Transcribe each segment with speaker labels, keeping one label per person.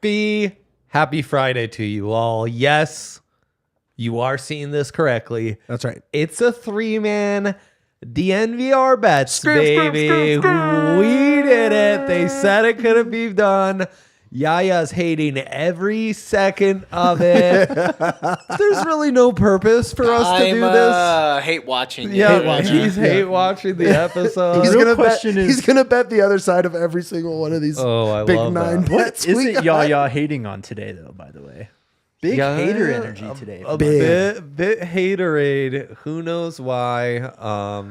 Speaker 1: Happy Friday to you all. Yes, you are seeing this correctly.
Speaker 2: That's right.
Speaker 1: It's a 3-man DNVR bets, baby. We did it. They said it couldn't be done. Yaya's hating every second of it. There's really no purpose for us to do this.
Speaker 3: Hate watching.
Speaker 1: Yeah, he's hate watching the episode.
Speaker 2: He's gonna bet the other side of every single one of these
Speaker 1: I
Speaker 2: big
Speaker 1: love
Speaker 2: 9
Speaker 1: that.
Speaker 2: bets.
Speaker 4: What isn't Yaya hating on today, though, by the way? Big hater energy today.
Speaker 1: A bit haterade. Who knows why?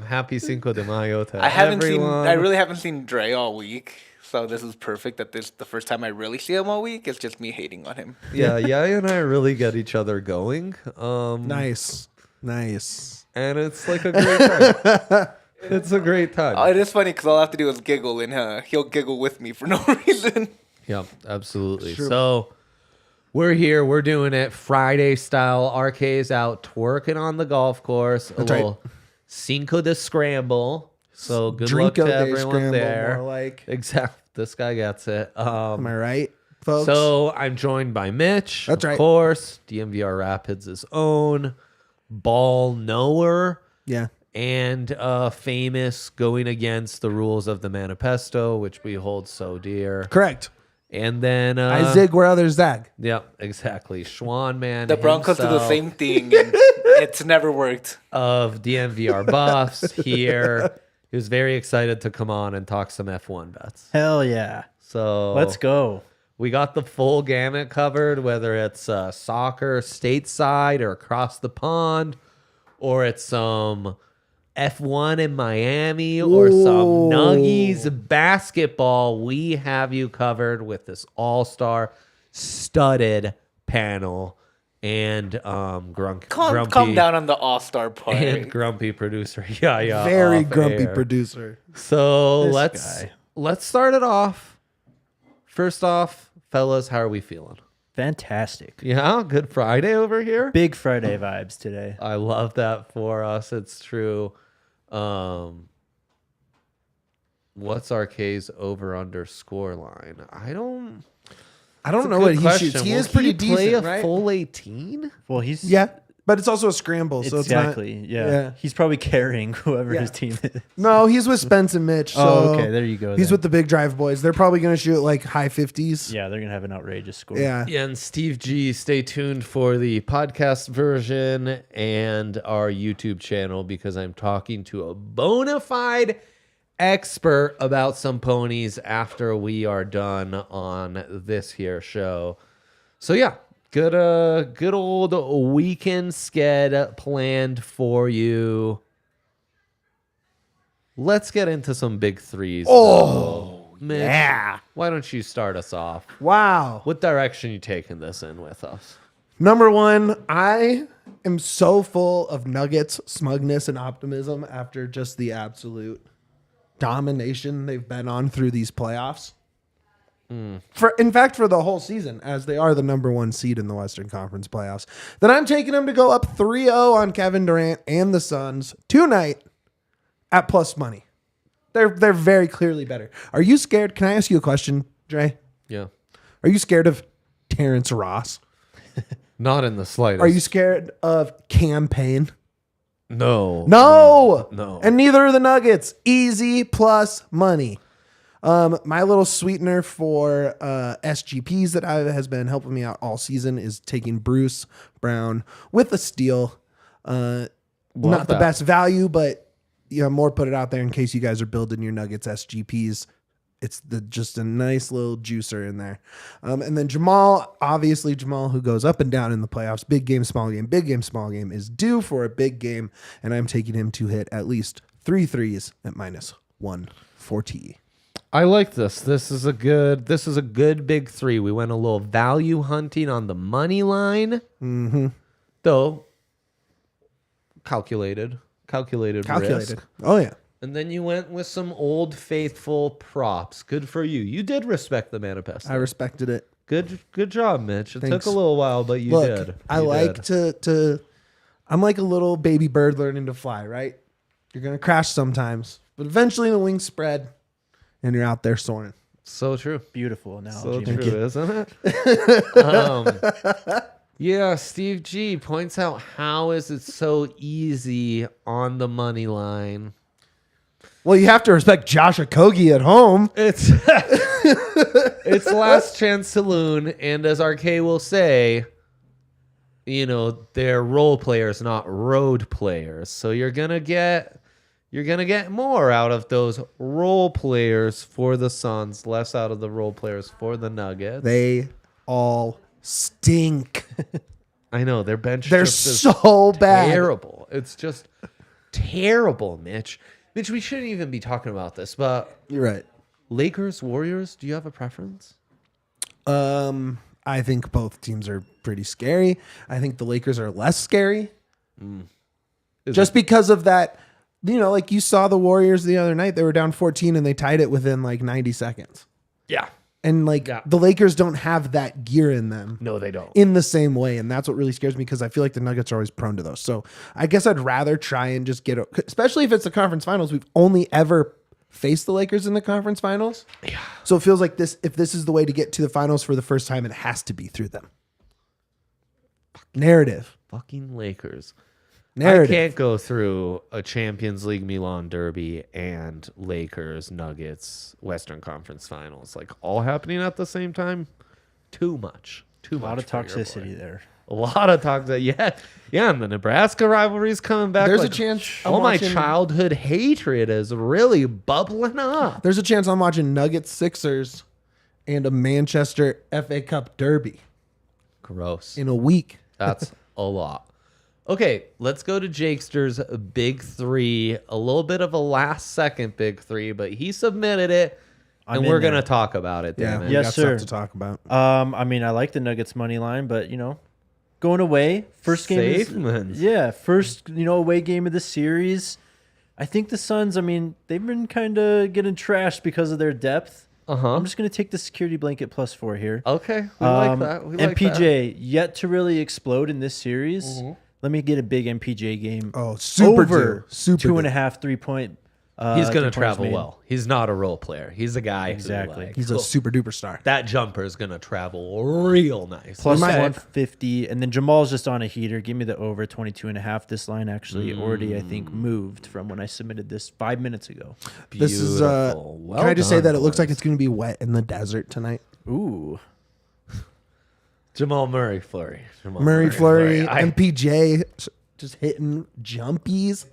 Speaker 1: Happy Cinco de Mayo to everyone.
Speaker 3: I really haven't seen Dre all week. So this is perfect that this is the first time I really see him all week. It's just me hating on him.
Speaker 1: Yeah, Yaya and I really get each other going.
Speaker 2: Nice.
Speaker 1: And it's like a great time. It's a great time.
Speaker 3: It is funny because all I have to do is giggle, and he'll giggle with me for no reason.
Speaker 1: Yeah, absolutely. So we're here. We're doing it Friday style. RK's out twerking on the golf course.
Speaker 2: That's
Speaker 1: a little Cinco de Scramble. So good
Speaker 2: Drinko
Speaker 1: luck to
Speaker 2: Day
Speaker 1: everyone
Speaker 2: Scramble,
Speaker 1: there.
Speaker 2: more like.
Speaker 1: Exactly. This guy gets it.
Speaker 2: Am I right, folks?
Speaker 1: So I'm joined by Mitch.
Speaker 2: That's right.
Speaker 1: Of course. DNVR Rapids' own ball knower.
Speaker 2: Yeah.
Speaker 1: And famous going against the rules of the manifesto, which we hold so dear.
Speaker 2: Correct.
Speaker 1: And then
Speaker 2: I zig where others zag.
Speaker 1: Yeah, exactly. Schwan man.
Speaker 3: The Broncos do the same thing, and it's never worked.
Speaker 1: Of DNVR buffs here. He was very excited to come on and talk some F1 bets.
Speaker 4: Hell yeah.
Speaker 1: So
Speaker 4: let's go.
Speaker 1: We got the full gamut covered, whether it's soccer stateside or across the pond, or it's some F1 in Miami or some Nuggies basketball. We have you covered with this all-star studded panel. And grumpy.
Speaker 3: Calm down on the all-star part.
Speaker 1: And grumpy producer. Yeah.
Speaker 2: Very grumpy producer.
Speaker 1: So let's start it off. First off, fellas, how are we feeling?
Speaker 4: Fantastic.
Speaker 1: Yeah, good Friday over here.
Speaker 4: Big Friday vibes today.
Speaker 1: I love that for us. It's true. What's RK's over/under score line? I don't know
Speaker 2: what he shoots. He is pretty decent,
Speaker 1: play a
Speaker 2: right?
Speaker 1: full 18?
Speaker 4: Well, he's
Speaker 2: but it's also a scramble, so
Speaker 4: exactly.
Speaker 2: It's not,
Speaker 4: yeah. He's probably carrying whoever his team is.
Speaker 2: No, he's with Spence and Mitch. So
Speaker 4: okay, there you go.
Speaker 2: He's with the big drive boys. They're probably going to shoot like high 50s.
Speaker 4: Yeah, they're going to have an outrageous score.
Speaker 2: Yeah.
Speaker 1: And Steve G, stay tuned for the podcast version and our YouTube channel because I'm talking to a bona fide expert about some ponies after we are done on this here show. So yeah, good old weekend sked planned for you. Let's get into some big threes. Mitch,
Speaker 2: yeah.
Speaker 1: Why don't you start us off?
Speaker 2: Wow.
Speaker 1: What direction you taking this in with us?
Speaker 2: Number one, I am so full of Nuggets, smugness, and optimism after just the absolute domination they've been on through these playoffs. In fact, for the whole season, as they are the number 1 seed in the Western Conference playoffs, then I'm taking them to go up 3-0 on Kevin Durant and the Suns tonight at plus money. They're very clearly better. Are you scared? Can I ask you a question, Dre?
Speaker 1: Yeah.
Speaker 2: Are you scared of Terrence Ross?
Speaker 1: Not in the slightest.
Speaker 2: Are you scared of Cam Payne?
Speaker 1: No.
Speaker 2: No. And neither are the Nuggets. Easy plus money. My little sweetener for SGPs that has been helping me out all season is taking Bruce Brown with a steal. Not the best value, but more put it out there in case you guys are building your Nuggets SGPs. It's just a nice little juicer in there. And then Jamal, obviously Jamal, who goes up and down in the playoffs. Big game, small game. Big game, small game is due for a big game. And I'm taking him to hit at least 3 threes at minus 140.
Speaker 1: I like this. This is a good big three. We went a little value hunting on the money line. Mm-hmm. Though calculated risk.
Speaker 2: Oh yeah.
Speaker 1: And then you went with some old faithful props. Good for you. You did respect the manifesto.
Speaker 2: I respected it.
Speaker 1: Good job, Mitch. It
Speaker 2: Thanks.
Speaker 1: took a little while, but you
Speaker 2: Look,
Speaker 1: did.
Speaker 2: I like to I'm like a little baby bird learning to fly, right? You're going to crash sometimes, but eventually the wings spread and you're out there soaring.
Speaker 1: So true.
Speaker 4: Beautiful
Speaker 1: So
Speaker 4: analogy.
Speaker 1: true, isn't it? Yeah, Steve G points out, how is it so easy on the money line?
Speaker 2: Well, you have to respect Josh Okogie at home.
Speaker 1: It's it's last chance saloon, and as RK will say, you know, they're role players, not road players. So you're gonna get more out of those role players for the Suns, less out of the role players for the Nuggets.
Speaker 2: They all stink.
Speaker 1: I know their bench.
Speaker 2: They're
Speaker 1: just is
Speaker 2: so bad.
Speaker 1: terrible. It's just terrible, Mitch. Mitch, we shouldn't even be talking about this, but
Speaker 2: You're right.
Speaker 1: Lakers, Warriors, do you have a preference?
Speaker 2: I think both teams are pretty scary. I think the Lakers are less scary. Just because of that, you know, like you saw the Warriors the other night, they were down 14 and they tied it within like 90 seconds.
Speaker 1: Yeah.
Speaker 2: And like the Lakers don't have that gear in them.
Speaker 1: No, they don't.
Speaker 2: In the same way. And that's what really scares me because I feel like the Nuggets are always prone to those. So I guess I'd rather try and just especially if it's the conference finals. We've only ever faced the Lakers in the conference finals.
Speaker 1: Yeah.
Speaker 2: So it feels like if this is the way to get to the finals for the first time, it has to be through them. Narrative.
Speaker 1: Fucking Lakers.
Speaker 2: Narrative.
Speaker 1: I can't go through a Champions League Milan Derby and Lakers, Nuggets, Western Conference Finals, like all happening at the same time. Too much. Too much.
Speaker 4: A lot of
Speaker 1: for your
Speaker 4: toxicity
Speaker 1: boy.
Speaker 4: there.
Speaker 1: A lot of toxicity. Yeah. And the Nebraska rivalry's coming back.
Speaker 2: There's
Speaker 1: like,
Speaker 2: a chance.
Speaker 1: all my childhood hatred is really bubbling up.
Speaker 2: There's a chance I'm watching Nuggets Sixers and a Manchester FA Cup Derby
Speaker 1: Gross.
Speaker 2: in a week.
Speaker 1: That's a lot. Okay, let's go to Jakester's big three. A little bit of a last second big three, but he submitted it, and
Speaker 4: I'm
Speaker 1: we're
Speaker 4: in
Speaker 1: going to
Speaker 4: there.
Speaker 1: talk about it.
Speaker 2: Yeah,
Speaker 1: Damon.
Speaker 2: we
Speaker 4: Yes,
Speaker 2: got
Speaker 4: sir.
Speaker 2: stuff to talk about.
Speaker 4: I mean, I like the Nuggets money line, but you know, going away, first game.
Speaker 1: Safe, man.
Speaker 4: Yeah, first away game of the series. I think the Suns. I mean, they've been kind of getting trashed because of their depth. I'm just gonna take the security blanket +4 here.
Speaker 1: Okay, we like that. We like
Speaker 4: MPJ yet to really explode in this series. Let me get a big MPJ game.
Speaker 2: Oh, super
Speaker 4: over
Speaker 2: duper, super
Speaker 4: 2.5 3-point.
Speaker 1: He's going to
Speaker 4: 3 points
Speaker 1: travel
Speaker 4: made.
Speaker 1: well. He's not a role player. He's a guy.
Speaker 4: Exactly.
Speaker 1: Who, like,
Speaker 2: He's a super duper star.
Speaker 1: that jumper is going to travel real nice.
Speaker 4: Plus
Speaker 1: Okay.
Speaker 4: 150, and then Jamal's just on a heater. Give me the over 22.5. This line actually already, I think, moved from when I submitted this 5 minutes ago.
Speaker 2: This is.
Speaker 1: Beautiful. Well
Speaker 2: can I just say
Speaker 1: done,
Speaker 2: that it looks like
Speaker 1: boys.
Speaker 2: it's going to be wet in the desert tonight?
Speaker 4: Ooh.
Speaker 1: Jamal Murray flurry. Jamal
Speaker 2: Murray Flurry,
Speaker 1: I-
Speaker 2: MPJ just hitting jumpies.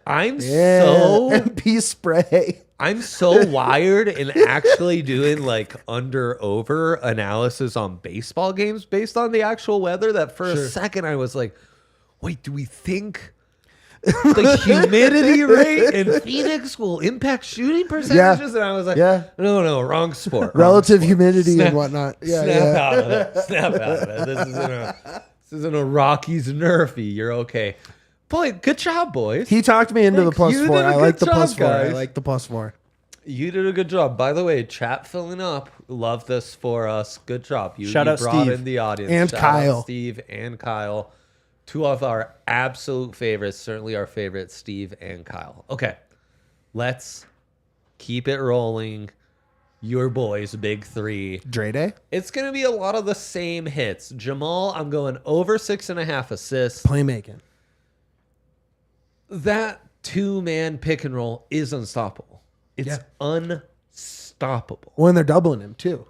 Speaker 1: I'm
Speaker 2: Yeah,
Speaker 1: so
Speaker 2: MP spray.
Speaker 1: I'm so wired in actually doing like under over analysis on baseball games based on the actual weather that for a second I was like, wait, do we think the humidity rate in Phoenix will impact shooting percentages? And I was like,
Speaker 2: Yeah.
Speaker 1: no, wrong sport. wrong
Speaker 2: Relative
Speaker 1: sport.
Speaker 2: humidity
Speaker 1: Snap-
Speaker 2: and whatnot. Yeah,
Speaker 1: Snap
Speaker 2: yeah.
Speaker 1: out of it. Snap out of it. This isn't a Rockies nerfy. You're okay. Boy, good job, boys.
Speaker 2: He talked me into the
Speaker 1: Thanks. You
Speaker 2: +4.
Speaker 1: did a
Speaker 2: I
Speaker 1: good
Speaker 2: like the
Speaker 1: job,
Speaker 2: +4. I
Speaker 1: guys.
Speaker 2: like the +4.
Speaker 1: You did a good job. By the way, chat filling up. Love this for us. Good job. You
Speaker 4: Shout out
Speaker 1: brought
Speaker 4: Steve.
Speaker 1: in the audience.
Speaker 2: And
Speaker 1: Shout
Speaker 2: Kyle.
Speaker 1: out Steve and Kyle. Two of our absolute favorites. Certainly our favorites, Steve and Kyle. Okay. Let's keep it rolling. Your boys, big three.
Speaker 2: Dre Day?
Speaker 1: It's going to be a lot of the same hits. Jamal, I'm going over 6.5 assists.
Speaker 2: Playmaking.
Speaker 1: That two-man pick and roll is unstoppable. It's
Speaker 2: Yeah.
Speaker 1: unstoppable.
Speaker 2: Well, and they're doubling him, too.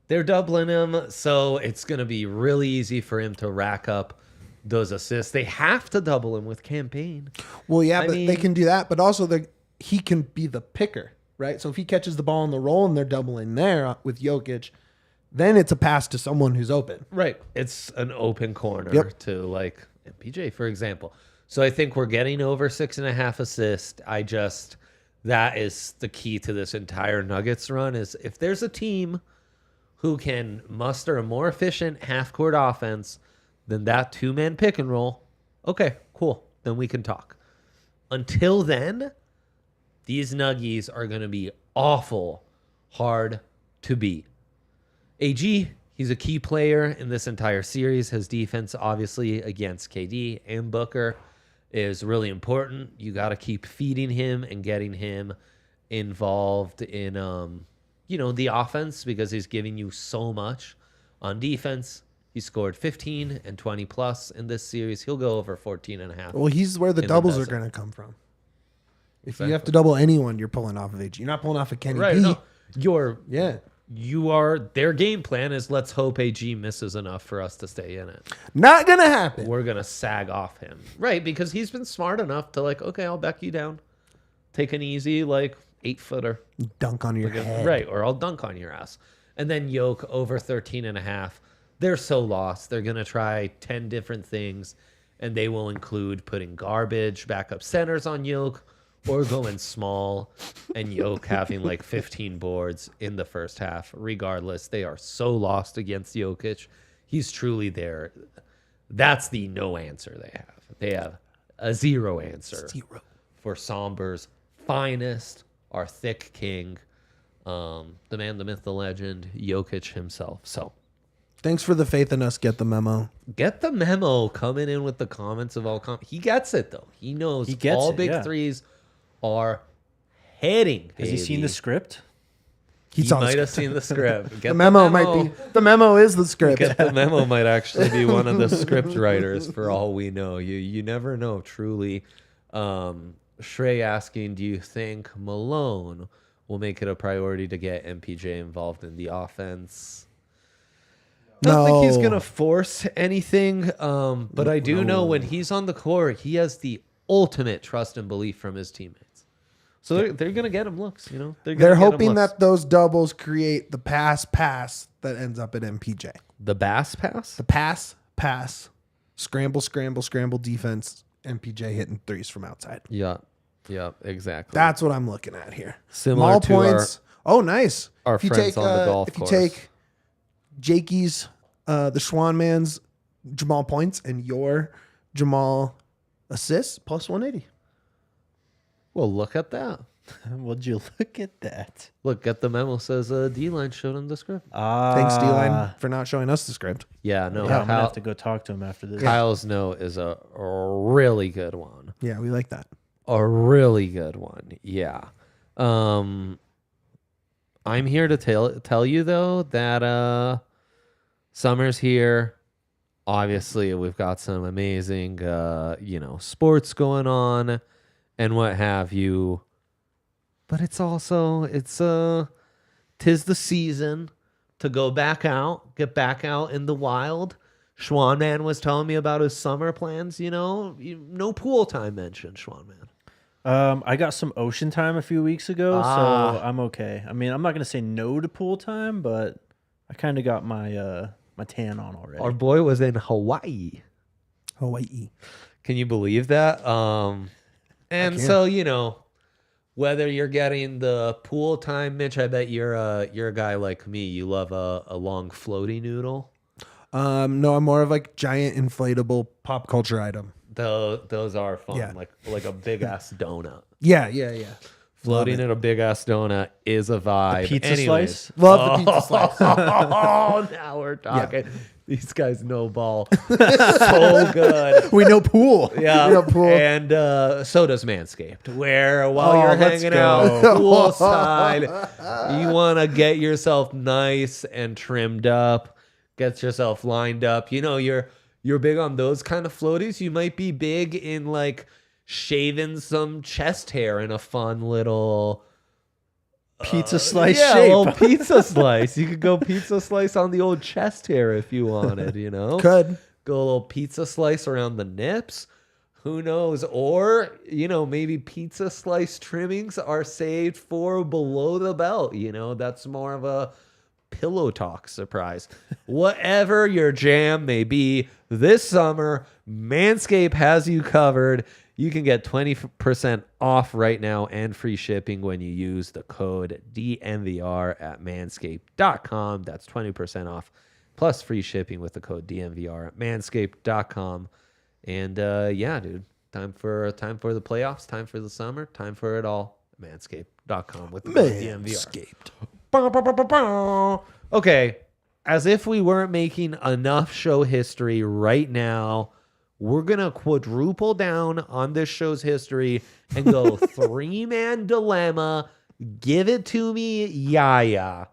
Speaker 1: They're doubling him, so it's going to be really easy for him to rack up those assists. They have to double him with campaign.
Speaker 2: Well, yeah,
Speaker 1: I
Speaker 2: but they
Speaker 1: mean-
Speaker 2: can do that. But also, he can be the picker, right? So if he catches the ball on the roll and they're doubling there with Jokic, then it's a pass to someone who's open.
Speaker 1: Right. It's an open corner
Speaker 2: Yep.
Speaker 1: to like MPJ, for example. So I think we're getting over 6.5 assists. That is the key to this entire Nuggets run is if there's a team who can muster a more efficient half-court offense than that two-man pick and roll, okay, cool. Then we can talk. Until then, these Nuggies are going to be awful hard to beat. AG, he's a key player in this entire series. His defense, obviously, against KD and Booker is really important. You got to keep feeding him and getting him involved in the offense because he's giving you so much. On defense, he scored 15 and 20 plus in this series. He'll go over 14 and a half.
Speaker 2: Well, he's where the
Speaker 1: in
Speaker 2: doubles are
Speaker 1: desert.
Speaker 2: going to come from. If you have to double anyone, you're pulling off of AG. You're not pulling off of Kenny
Speaker 1: Right.
Speaker 2: P.
Speaker 1: No, their game plan is let's hope AG misses enough for us to stay in it.
Speaker 2: Not going to happen.
Speaker 1: We're going to sag off him. Right. Because he's been smart enough to okay, I'll back you down. Take an easy 8-footer.
Speaker 2: Dunk on your head.
Speaker 1: Right. Or I'll dunk on your ass. And then Yoke over 13 and a half. They're so lost. They're going to try 10 different things. And they will include putting garbage backup centers on Yoke or going small and Yoke having 15 boards in the first half. Regardless, they are so lost against Jokic. He's truly there. That's the no answer they have. They have a zero answer for Somber's finest, our thick king, the man, the myth, the legend, Jokic himself. So
Speaker 2: Thanks for the faith in us. Get the memo.
Speaker 1: get the memo coming in with the comments of all He gets it, though. He knows
Speaker 4: He gets
Speaker 1: all
Speaker 4: it,
Speaker 1: big
Speaker 4: yeah.
Speaker 1: threes are heading.
Speaker 4: Has he seen the script?
Speaker 1: He
Speaker 2: saw the
Speaker 1: might have
Speaker 2: script.
Speaker 1: seen the script. Get
Speaker 2: The memo might be. The memo is the script.
Speaker 1: Get the memo might actually be one of the script writers for all we know. You never know, truly. Shrey asking, do you think Malone will make it a priority to get MPJ involved in the offense? I don't think he's
Speaker 2: No.
Speaker 1: going to force anything, but I do know when he's on the court, he has the ultimate trust and belief from his teammates. So they're going to get him looks, They're
Speaker 2: They're hoping that those doubles create the pass that ends up at MPJ.
Speaker 1: The Bass pass?
Speaker 2: The pass, scramble defense, MPJ hitting threes from outside.
Speaker 1: Yeah, exactly.
Speaker 2: That's what I'm looking at here.
Speaker 1: Similar
Speaker 2: Small
Speaker 1: to
Speaker 2: points. Oh, nice.
Speaker 1: our
Speaker 2: If you
Speaker 1: friends
Speaker 2: take,
Speaker 1: on the golf
Speaker 2: if you
Speaker 1: course.
Speaker 2: take Jakey's, the Schwan man's Jamal points and your Jamal assists, plus 180.
Speaker 1: Well, look at that.
Speaker 4: Would you look at that?
Speaker 1: Look, at the memo says D-line showed him the script.
Speaker 2: Thanks, D-Line, for not showing us the script.
Speaker 1: Yeah, no.
Speaker 4: Yeah, I'm gonna have to go talk to him after this.
Speaker 1: Kyle's note is a really good one.
Speaker 2: Yeah, we like that.
Speaker 1: A really good one. Yeah. I'm here to tell you though that summer's here. Obviously, we've got some amazing sports going on and what have you. But it's also tis the season to go back out, get back out in the wild. Schwan Man was telling me about his summer plans, no pool time mentioned, Schwan Man.
Speaker 4: I got some ocean time a few weeks ago, so I'm okay. I mean, I'm not gonna say no to pool time, but I kind of got my my tan on already.
Speaker 1: Our boy was in Hawaii.
Speaker 2: Hawaii.
Speaker 1: Can you believe that? And so, whether you're getting the pool time, Mitch, I bet you're a guy like me. You love a long floaty noodle.
Speaker 2: No, I'm more of giant inflatable pop culture item.
Speaker 1: Those are fun.
Speaker 2: Yeah.
Speaker 1: Like a big ass donut.
Speaker 2: Yeah.
Speaker 1: Floating in a big ass donut is a vibe.
Speaker 4: pizza
Speaker 1: Anyways.
Speaker 4: slice?
Speaker 2: Love the pizza slice.
Speaker 1: Oh, now we're talking. These guys know ball. So good.
Speaker 2: We know pool.
Speaker 1: Yeah.
Speaker 2: We know pool.
Speaker 1: And so does Manscaped, where while you're
Speaker 2: let's
Speaker 1: hanging
Speaker 2: go.
Speaker 1: out poolside, you want to get yourself nice and trimmed up, get yourself lined up. You're big on those kind of floaties. You might be big in shaving some chest hair in a fun little
Speaker 4: Pizza slice
Speaker 1: a
Speaker 4: shape.
Speaker 1: little pizza slice. You could go pizza slice on the old chest hair if you wanted,
Speaker 2: Could.
Speaker 1: Go a little pizza slice around the nips. Who knows? Or, maybe pizza slice trimmings are saved for below the belt. That's more of a pillow talk surprise. Whatever your jam may be, this summer, Manscaped has you covered. You can get 20% off right now and free shipping when you use the code DNVR at manscaped.com. That's 20% off plus free shipping with the code DNVR at manscaped.com. And dude, time for the playoffs, time for the summer, time for it all. Manscaped.com with the code DNVR. Okay, as if we weren't making enough show history right now, we're going to quadruple down on this show's history and go three-man dilemma Give it to me, Yaya.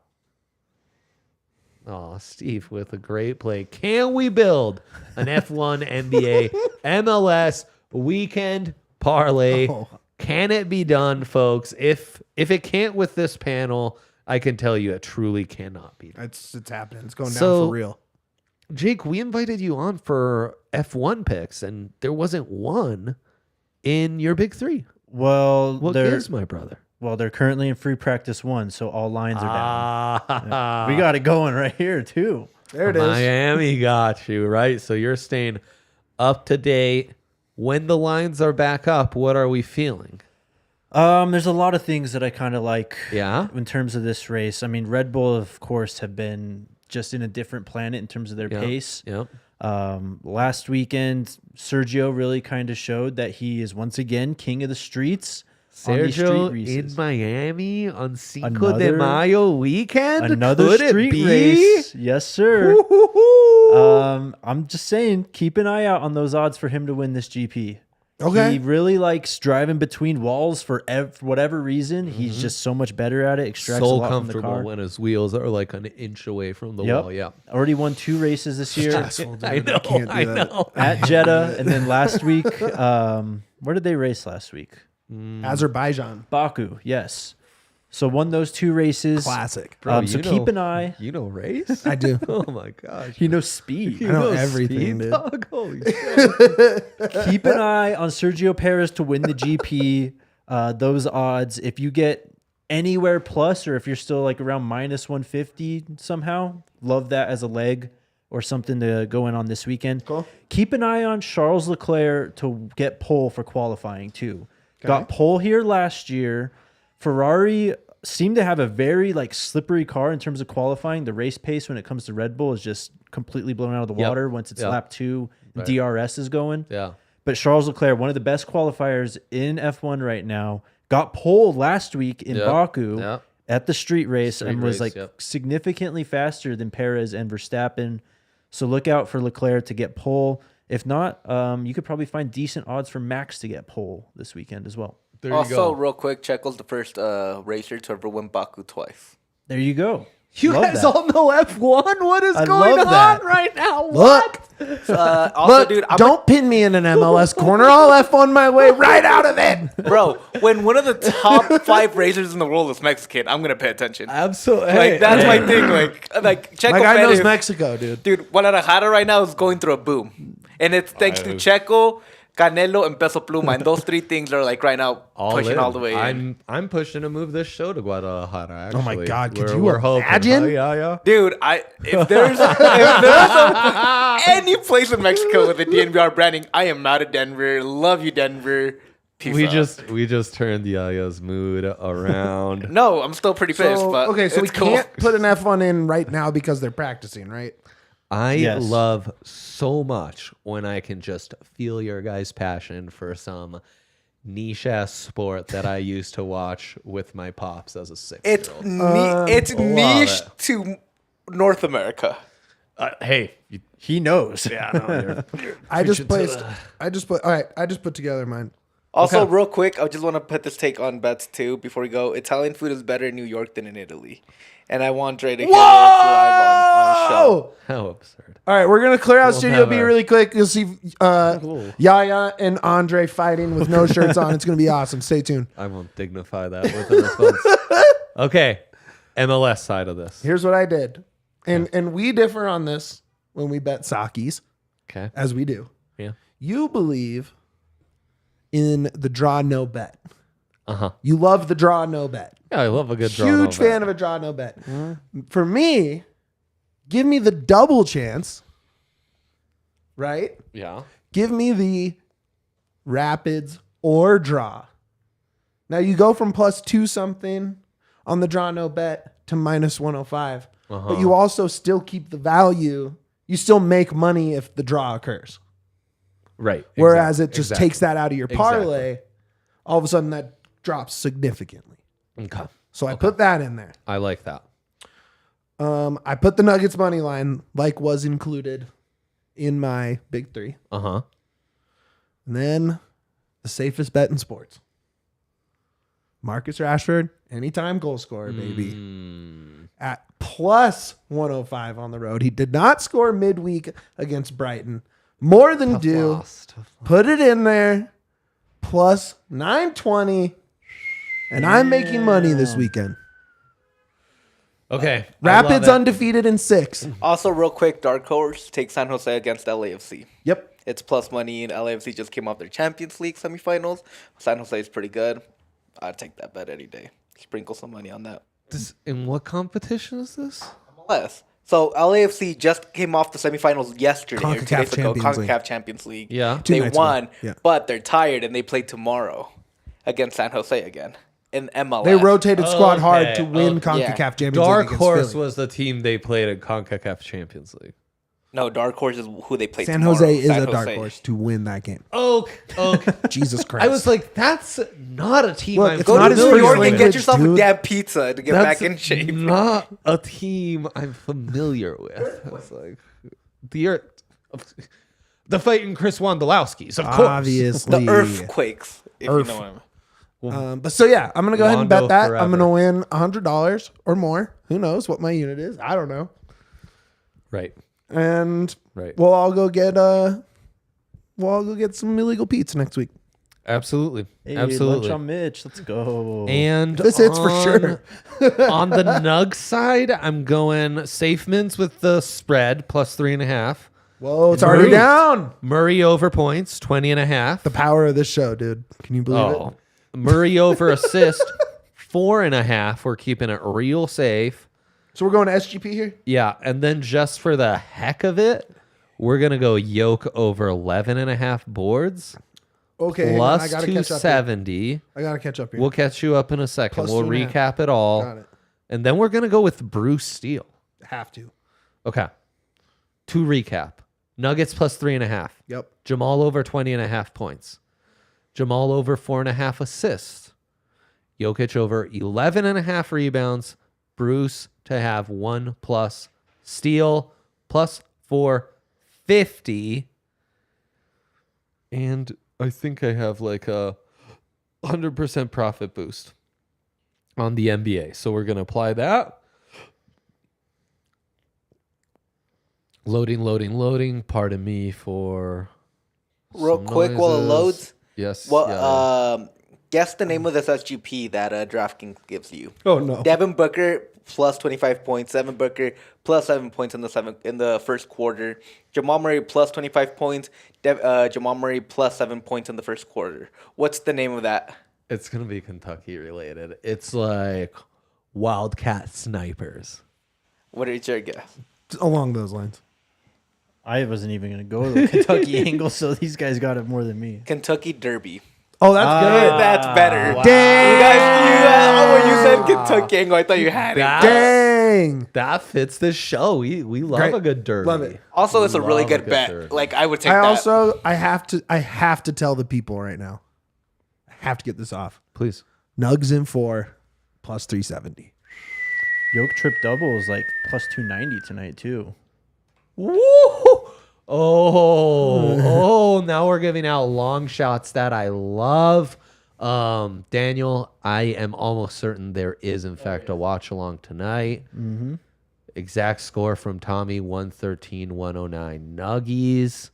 Speaker 1: Oh, Steve with a great play. Can we build an F1 NBA MLS weekend parlay?
Speaker 2: Oh.
Speaker 1: Can it be done, folks? If it can't with this panel, I can tell you it truly cannot be done.
Speaker 2: It's happening. It's going down
Speaker 1: So-
Speaker 2: for real.
Speaker 1: Jake, we invited you on for F1 picks, and there wasn't one in your big three.
Speaker 4: Well,
Speaker 1: What
Speaker 4: they're
Speaker 1: gives, my brother?
Speaker 4: they're currently in free practice 1, so all lines are down.
Speaker 1: Ah,
Speaker 4: We got it going right here too.
Speaker 2: There it is.
Speaker 1: Miami got you, right? So you're staying up to date. When the lines are back up, what are we feeling?
Speaker 4: There's a lot of things that I kind of like
Speaker 1: Yeah?
Speaker 4: in terms of this race. I mean, Red Bull, of course, have been just in a different planet in terms of their pace.
Speaker 1: Yep.
Speaker 4: Last weekend, Sergio really kind of showed that he is once again king of the streets. on these street
Speaker 1: Sergio
Speaker 4: races.
Speaker 1: in Miami on Cinco de
Speaker 4: Another-
Speaker 1: Mayo weekend?
Speaker 4: Another
Speaker 1: Could
Speaker 4: street
Speaker 1: it be?
Speaker 4: race. Yes, sir.
Speaker 1: Woo-hoo-hoo.
Speaker 4: I'm just saying, keep an eye out on those odds for him to win this GP.
Speaker 2: Okay.
Speaker 4: He really likes driving between walls for whatever reason. He's just so much better at it. Extracts a
Speaker 1: So
Speaker 4: lot from the
Speaker 1: comfortable
Speaker 4: car.
Speaker 1: when his wheels are like an inch away from the
Speaker 4: Yep.
Speaker 1: wall. Yeah.
Speaker 4: Already won 2 races this year
Speaker 2: Stressful, dude.
Speaker 1: I know.
Speaker 2: can't do
Speaker 1: I
Speaker 2: that.
Speaker 1: know.
Speaker 4: at Jeddah, and then last week, where did they race last week?
Speaker 2: Azerbaijan.
Speaker 4: Baku, yes. So won those 2 races.
Speaker 2: Classic.
Speaker 1: Bro,
Speaker 4: So
Speaker 1: you
Speaker 4: keep
Speaker 1: know-
Speaker 4: an eye.
Speaker 1: You know race?
Speaker 2: I do.
Speaker 1: Oh my gosh.
Speaker 4: He knows speed.
Speaker 2: I know
Speaker 1: You
Speaker 2: everything,
Speaker 1: speed,
Speaker 2: dude.
Speaker 1: dog? Holy shit.
Speaker 4: Keep an eye on Sergio Perez to win the GP. Those odds, if you get anywhere plus, or if you're still like around minus 150 somehow, love that as a leg or something to go in on this weekend.
Speaker 2: Cool.
Speaker 4: Keep an eye on Charles Leclerc to get pole for qualifying too. Got pole here last year. Ferrari seemed to have a very like slippery car in terms of qualifying. The race pace when it comes to Red Bull is just completely blown out of the
Speaker 1: Yep.
Speaker 4: water once it's
Speaker 1: Yep.
Speaker 4: lap 2 and
Speaker 1: Right.
Speaker 4: DRS is going.
Speaker 1: Yeah.
Speaker 4: But Charles Leclerc, one of the best qualifiers in F1 right now, got pole last week in
Speaker 1: Yep.
Speaker 4: Baku
Speaker 1: Yep.
Speaker 4: at the street race
Speaker 1: Street
Speaker 4: and was
Speaker 1: race,
Speaker 4: like
Speaker 1: yep.
Speaker 4: significantly faster than Perez and Verstappen. So look out for Leclerc to get pole. If not, you could probably find decent odds for Max to get pole this weekend as well.
Speaker 1: There you
Speaker 3: Also,
Speaker 1: go.
Speaker 3: real quick, Checo's the first racer to ever win Baku twice.
Speaker 4: There you go.
Speaker 1: You
Speaker 4: Love
Speaker 1: guys
Speaker 4: that.
Speaker 1: all know F1? What is
Speaker 4: I
Speaker 1: going
Speaker 4: love
Speaker 1: on
Speaker 4: that.
Speaker 1: right now?
Speaker 2: Look,
Speaker 3: Also,
Speaker 2: look,
Speaker 3: dude,
Speaker 2: don't pin me in an MLS corner. I'll F1 my way right out of it.
Speaker 3: bro, when one of the top 5 racers in the world is Mexican, I'm gonna pay attention.
Speaker 1: Absolutely.
Speaker 3: Like that's my thing. Like Checo
Speaker 2: My guy knows
Speaker 3: Perez,
Speaker 2: Mexico, dude.
Speaker 3: dude. Guadalajara right now is going through a boom, and it's thanks to Checo, Canelo, and Peso Pluma, and those 3 things are like right now pushing all the way in.
Speaker 1: I'm pushing to move this show to Guadalajara. Actually.
Speaker 2: Oh my God, could
Speaker 1: We're-
Speaker 2: you
Speaker 1: we're hoping.
Speaker 2: imagine?
Speaker 1: Oh, yeah.
Speaker 3: Dude, if there's any place in Mexico with the DNVR branding, I am out of Denver. Love you, Denver. Peace out.
Speaker 1: We just turned Yaya's mood around.
Speaker 3: No, I'm still pretty pissed.
Speaker 2: So,
Speaker 3: but
Speaker 2: okay, so we
Speaker 3: it's cool.
Speaker 2: can't put an F1 in right now because they're practicing, right?
Speaker 1: I
Speaker 4: Yes.
Speaker 1: love so much when I can just feel your guys' passion for some niche ass sport that I used to watch with my pops as a 6-year-old.
Speaker 3: It's
Speaker 1: love
Speaker 3: niche
Speaker 1: it.
Speaker 3: to North America.
Speaker 1: Hey,
Speaker 4: He knows.
Speaker 2: I just put together mine.
Speaker 3: Also, real quick, I just want to put this take on bets too before we go. Italian food is better in New York than in Italy, and I want Dre to get this live on show.
Speaker 2: Oh,
Speaker 1: how absurd.
Speaker 2: all right. We're gonna clear out Studio B
Speaker 1: never.
Speaker 2: really quick. You'll see Yaya and Andre fighting with no shirts on. It's gonna be awesome. Stay tuned.
Speaker 1: I won't dignify that with a response. Okay, MLS side of this.
Speaker 2: Here's what I did, and we differ on this when we bet Sakis,
Speaker 1: Okay.
Speaker 2: as we do.
Speaker 1: Yeah.
Speaker 2: You believe in the draw no bet.
Speaker 1: Uh-huh.
Speaker 2: You love the draw no bet.
Speaker 1: Yeah, I love a good draw.
Speaker 2: Huge fan of a draw no bet. For me, give me the double chance, right?
Speaker 1: Yeah.
Speaker 2: Give me the rapids or draw. Now you go from +2 something on the draw no bet to minus 105, but you also still keep the value. You still make money if the draw occurs.
Speaker 1: Right.
Speaker 2: Whereas
Speaker 1: exactly,
Speaker 2: it just
Speaker 1: exactly.
Speaker 2: takes that out of your parlay. All of a sudden that drops significantly.
Speaker 1: Okay.
Speaker 2: So I put that in there.
Speaker 1: I like that.
Speaker 2: I put the Nuggets money line like was included in my big 3.
Speaker 1: Uh-huh.
Speaker 2: And then the safest bet in sports. Marcus Rashford, anytime goal scorer, baby. At plus 105 on the road. He did not score midweek against Brighton. More than due.
Speaker 1: Tough loss.
Speaker 2: Put it in there. Plus 920. And I'm making money this weekend.
Speaker 1: Okay.
Speaker 2: Rapids undefeated in 6.
Speaker 3: Also, real quick, Dark Horse takes San Jose against LAFC.
Speaker 2: Yep.
Speaker 3: It's plus money, and LAFC just came off their Champions League semifinals. San Jose is pretty good. I'd take that bet any day. Sprinkle some money on that.
Speaker 1: In what competition is this?
Speaker 3: MLS. So LAFC just came off the semifinals yesterday or 2
Speaker 2: CONCACAF
Speaker 3: days ago.
Speaker 2: Champions League.
Speaker 3: CONCACAF Champions League.
Speaker 1: Yeah.
Speaker 2: Two
Speaker 3: They
Speaker 2: nights
Speaker 3: won,
Speaker 2: ago. Yeah.
Speaker 3: but they're tired, and they play tomorrow against San Jose again in MLS.
Speaker 2: They rotated squad hard to win
Speaker 1: Okay.
Speaker 2: CONCACAF
Speaker 3: Yeah.
Speaker 2: Champions
Speaker 1: Dark
Speaker 2: League against
Speaker 1: Horse
Speaker 2: Philly.
Speaker 1: was the team they played at CONCACAF Champions League.
Speaker 3: No, Dark Horse is who they play
Speaker 2: San
Speaker 3: tomorrow.
Speaker 2: Jose is
Speaker 3: San
Speaker 2: a dark
Speaker 3: Jose.
Speaker 2: horse to win that game.
Speaker 1: Okay.
Speaker 2: Jesus Christ.
Speaker 1: I was like, that's not a team.
Speaker 2: Look,
Speaker 1: I'm
Speaker 2: it's
Speaker 3: Go
Speaker 2: not
Speaker 3: to
Speaker 2: his
Speaker 3: New
Speaker 2: first
Speaker 3: York and
Speaker 2: language,
Speaker 3: get yourself
Speaker 2: dude.
Speaker 3: a damn pizza to get
Speaker 1: That's
Speaker 3: back in shape.
Speaker 1: not a team I'm familiar with. I was like, the fighting Chris Wondolowski's, of course.
Speaker 2: Obviously.
Speaker 3: The Earthquakes, if
Speaker 2: Earth.
Speaker 3: you know what I mean.
Speaker 2: But so yeah, I'm gonna go ahead and
Speaker 1: Rondo
Speaker 2: bet that
Speaker 1: forever.
Speaker 2: I'm gonna win $100 or more. Who knows what my unit is? I don't know.
Speaker 1: Right.
Speaker 2: And
Speaker 1: Right.
Speaker 2: we'll all go get some illegal pizza next week.
Speaker 1: Absolutely.
Speaker 4: Hey,
Speaker 1: Absolutely.
Speaker 4: lunch on Mitch. Let's go.
Speaker 1: And
Speaker 2: This hits for sure.
Speaker 1: On the Nug side, I'm going safe mints with the spread plus 3.5.
Speaker 2: Whoa, it's already
Speaker 1: Murray.
Speaker 2: down.
Speaker 1: Murray over points 20.5.
Speaker 2: The power of this show, dude. Can you believe it?
Speaker 1: Murray over assist 4.5. We're keeping it real safe.
Speaker 2: So we're going to SGP here?
Speaker 1: Yeah, and then just for the heck of it, we're gonna go yoke over 11.5 boards
Speaker 2: Okay, hang on. I
Speaker 1: plus
Speaker 2: gotta catch up here.
Speaker 1: 270.
Speaker 2: I gotta catch up here.
Speaker 1: We'll catch you up in a second.
Speaker 2: Plus
Speaker 1: We'll
Speaker 2: 2.5.
Speaker 1: recap it all,
Speaker 2: Got it.
Speaker 1: and then we're gonna go with Bruce Steele.
Speaker 2: Have to.
Speaker 1: Okay, to recap: Nuggets plus 3.5.
Speaker 2: Yep.
Speaker 1: Jamal over 20.5 points. Jamal over 4.5 assists. Jokic over 11.5 rebounds. Bruce to have 1+ steal plus 450. And I think I have like a 100% profit boost on the NBA. So we're going to apply that. Loading. Pardon me for
Speaker 3: Real
Speaker 1: some
Speaker 3: quick while it
Speaker 1: noises.
Speaker 3: loads.
Speaker 1: Yes.
Speaker 3: Well,
Speaker 1: yeah.
Speaker 3: guess the name of this SGP that DraftKings gives you.
Speaker 2: Oh no.
Speaker 3: Devin Booker plus 25 points. Devin Booker plus 7 points in the first quarter. Jamal Murray plus 25 points. Jamal Murray plus 7 points in the first quarter. What's the name of that?
Speaker 1: It's going to be Kentucky related. It's like Wildcat Snipers.
Speaker 3: What is your guess?
Speaker 2: Along those lines.
Speaker 4: I wasn't even going to go to the Kentucky angle, so these guys got it more than me.
Speaker 3: Kentucky Derby.
Speaker 2: Oh, that's good.
Speaker 3: That's better.
Speaker 1: Wow.
Speaker 2: Dang.
Speaker 3: When you said Kentucky angle, I thought you had it.
Speaker 2: Dang.
Speaker 1: That fits this show. We love
Speaker 2: Great.
Speaker 1: a good derby.
Speaker 2: Love it.
Speaker 3: Also, it's a really
Speaker 1: Love
Speaker 3: good bet.
Speaker 1: derby.
Speaker 3: Like I would take
Speaker 2: I
Speaker 3: that.
Speaker 2: also I have to tell the people right now. I have to get this off.
Speaker 1: Please.
Speaker 2: Nugs in 4 plus 370.
Speaker 4: Yoke trip double is like plus 290 tonight, too.
Speaker 1: Woo! Oh, now we're giving out long shots that I love. Daniel, I am almost certain there is, in fact, a watch along tonight.
Speaker 4: Mm-hmm.
Speaker 1: Exact score from Tommy 113-109. Nuggies.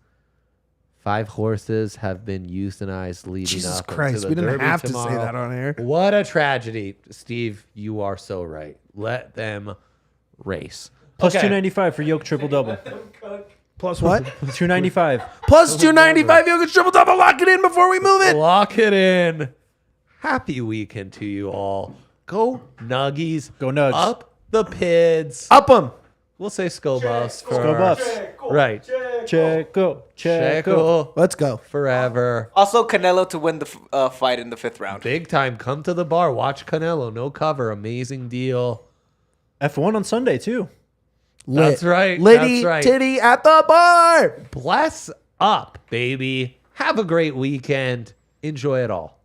Speaker 1: 5 horses have been euthanized leading
Speaker 2: Jesus
Speaker 1: up into
Speaker 2: Christ,
Speaker 1: the
Speaker 2: we didn't
Speaker 1: Derby
Speaker 2: have
Speaker 1: tomorrow.
Speaker 2: to say that on air.
Speaker 1: What a tragedy. Steve, you are so right. Let them race.
Speaker 4: Plus
Speaker 1: Okay.
Speaker 4: 295 for Yoke triple double.
Speaker 2: Plus what?
Speaker 4: 295.
Speaker 2: Plus 295. Jokic triple double. Lock it in before we move it.
Speaker 1: Lock it in. Happy weekend to you all. Go Nuggies.
Speaker 4: Go Nugs.
Speaker 1: Up the Pids.
Speaker 2: Up them.
Speaker 1: We'll say Skull Buffs for
Speaker 4: Go Buffs.
Speaker 1: Right.
Speaker 4: Checo.
Speaker 1: Checo
Speaker 2: Let's go.
Speaker 1: forever.
Speaker 3: Also, Canelo to win the fight in the 5th round.
Speaker 1: Big time. Come to the bar. Watch Canelo. No cover. Amazing deal.
Speaker 4: F1 on Sunday, too.
Speaker 1: That's right.
Speaker 2: Liddy
Speaker 1: That's right.
Speaker 2: Titty at the bar.
Speaker 1: Bless up, baby. Have a great weekend. Enjoy it all.